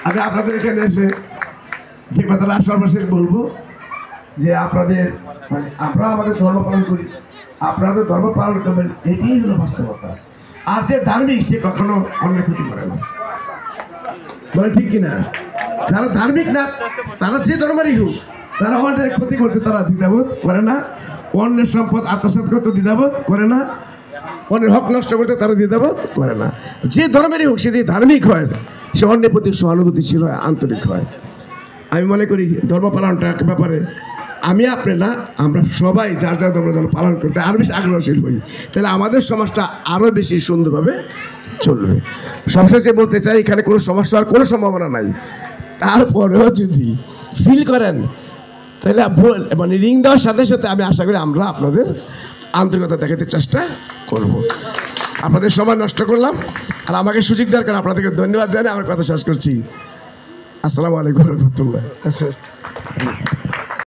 আমি আপনাদের এখানে এসে যে কথাটা সর্বশেষ বলবো যে আপনাদের মানে আমরা আমাদের ধর্ম পালন করি, আপনাদের ধর্ম পালন করবেন, এটাই হলো বাস্তবতা। আর যে ধার্মিক সে কখনো অন্যের ক্ষতি করে না, বলে ঠিক কিনা? যারা ধার্মিক না তারা যে ধর্মেরই হোক, তারা অন্যের ক্ষতি করতে তারা দ্বিধাবোধ করে না, অন্যের সম্পদ আত্মসাৎ করতে দ্বিধাবোধ করে না, অন্যের হক নষ্ট করতে তারা দ্বিধাবোধ করে না। যে ধর্মেরই হোক সে যদি ধার্মিক হয়, সে অন্যের প্রতি সহানুভূতিশীল হয়, আন্তরিক হয়। আমি মনে করি ধর্ম পালনটার ব্যাপারে আমি আপনি না, আমরা সবাই যার যার ধর্ম যেন পালন করতে আরও বেশি আগ্রহশীল হই, তাহলে আমাদের সমাজটা আরও বেশি সুন্দরভাবে চলবে। সবশেষে বলতে চাই, এখানে কোনো সমস্যা হওয়ার কোনো সম্ভাবনা নাই। তারপরেও যদি ফিল করেন তাহলে মানে রিং দেওয়ার সাথে সাথে আমি আশা করি আমরা আপনাদের আন্তরিকতা দেখাতে চেষ্টা করব। আপনাদের সময় নষ্ট করলাম, আর আমাকে সুযোগ দেওয়ার কারণে আপনাদেরকে ধন্যবাদ জানিয়ে আমার কথা শেষ করছি। আসসালামু আলাইকুম রহমতুল্লাহ।